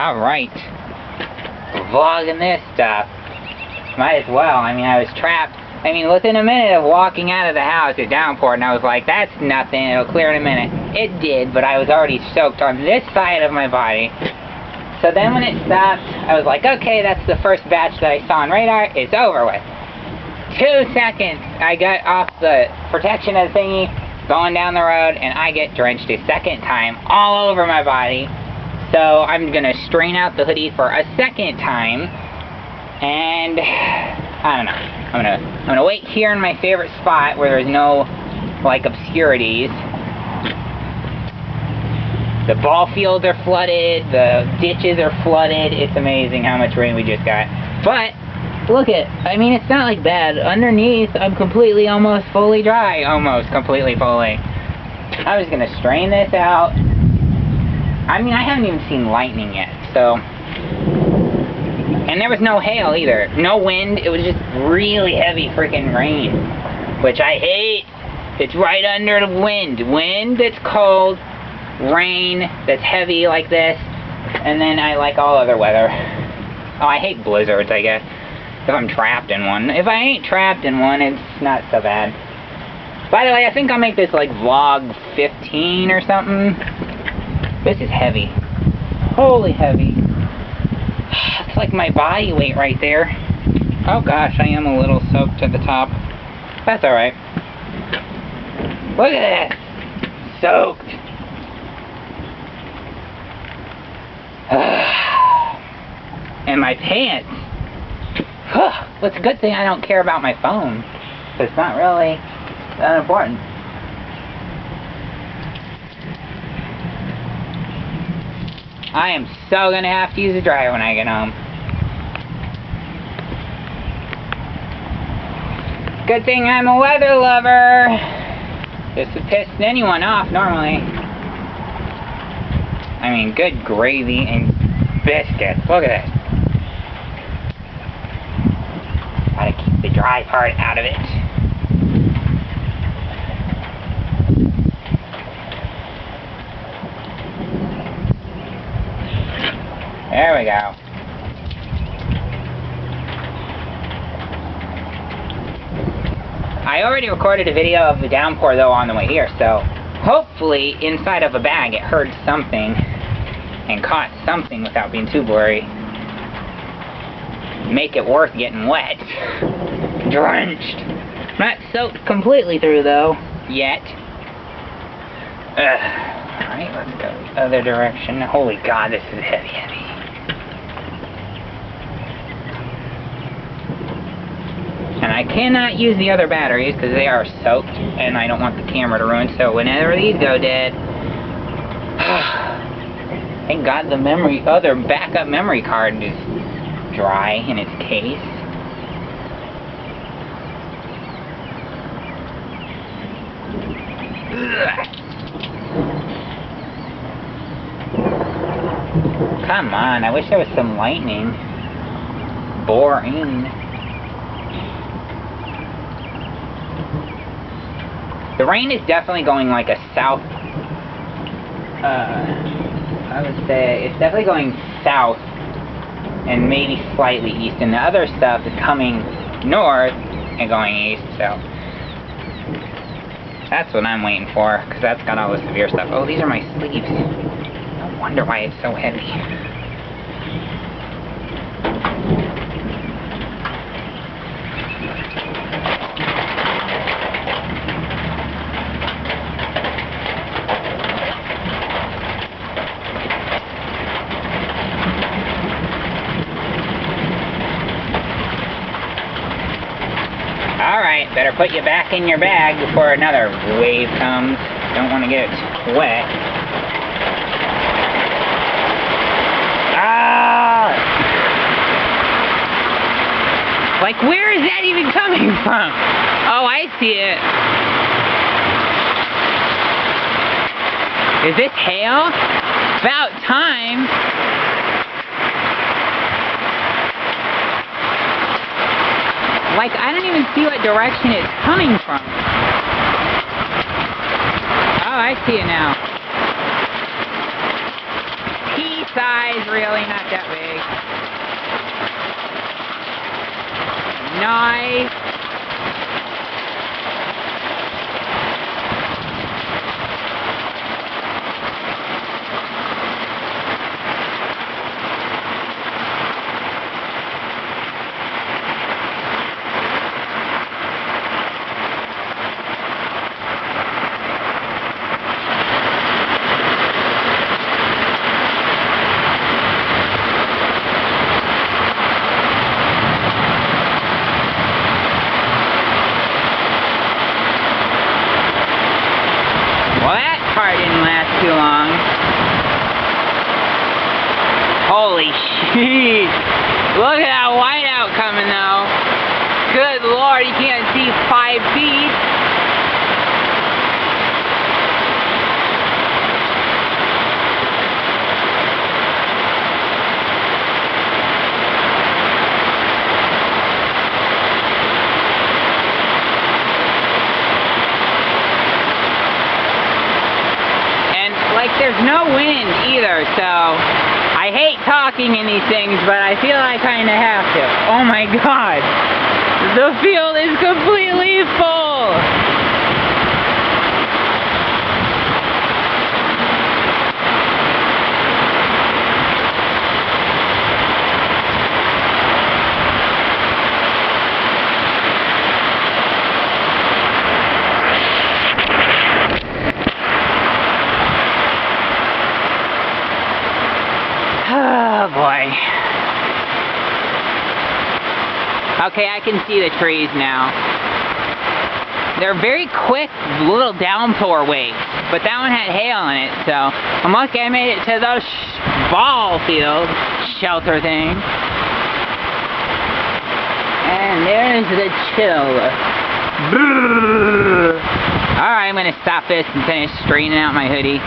Alright. Vlogging this stuff. Might as well. I mean, I was trapped. I mean, within a minute of walking out of the house, it downpoured, and I was like, that's nothing, it'll clear in a minute. It did, but I was already soaked on this side of my body. So then when it stopped, I was like, okay, that's the first batch that I saw on radar, it's over with. 2 seconds, I got off the protection of the thingy, going down the road, and I get drenched a second time all over my body. So I'm gonna strain out the hoodie for a second time, and I don't know. I'm gonna wait here in my favorite spot where there's no like obscurities. The ball fields are flooded, the ditches are flooded. It's amazing how much rain we just got. But look I mean, it's not like bad. Underneath, I'm completely almost fully dry. Almost completely fully. I was gonna strain this out. I mean, I haven't even seen lightning yet, so. And there was no hail either. No wind. It was just really heavy freaking rain, which I hate. It's right under the wind. Wind that's cold, rain that's heavy like this, and then I like all other weather. Oh, I hate blizzards, I guess, if I'm trapped in one. If I ain't trapped in one, it's not so bad. By the way, I think I'll make this like vlog 15 or something. This is heavy. Holy heavy. It's like my body weight right there. Oh gosh, I am a little soaked at the top. That's alright. Look at that! Soaked! And my pants! Well, it's a good thing I don't care about my phone. It's not really that important. I am so gonna have to use a dryer when I get home. Good thing I'm a weather lover. This would piss anyone off normally. I mean, good gravy and biscuits. Look at this. Gotta keep the dry part out of it. There we go. I already recorded a video of the downpour though on the way here, so hopefully inside of a bag it heard something and caught something without being too blurry. Make it worth getting wet. Drenched. Not soaked completely through though, yet. Alright, let's go the other direction. Holy God, this is heavy, heavy. And I cannot use the other batteries because they are soaked and I don't want the camera to ruin, so whenever these go dead, thank God the other backup memory card is dry in its case. Come on, I wish there was some lightning. Boring. The rain is definitely going like a south, I would say, it's definitely going south and maybe slightly east, and the other stuff is coming north and going east, so that's what I'm waiting for, because that's got all the severe stuff. Oh, these are my sleeves. No wonder why it's so heavy. Alright, better put you back in your bag before another wave comes. Don't want to get wet. Ah! Like, where is that even coming from? Oh, I see it. Is this hail? About time. Like, I don't even see what direction it's coming from. Oh, I see it now. Pea-sized really not that big. Nice. Well, that part didn't last too long. Holy shit! Look at that whiteout coming though. Good lord, you can't see 5 feet. Like, there's no wind either, so I hate talking in these things, but I feel I kind of have to. Oh my god! The field is completely full! Oh boy. Okay, I can see the trees now. They're very quick little downpour waves, but that one had hail in it, so I'm lucky I made it to the ball field shelter thing. And there's the chill. Alright, I'm gonna stop this and finish straightening out my hoodie.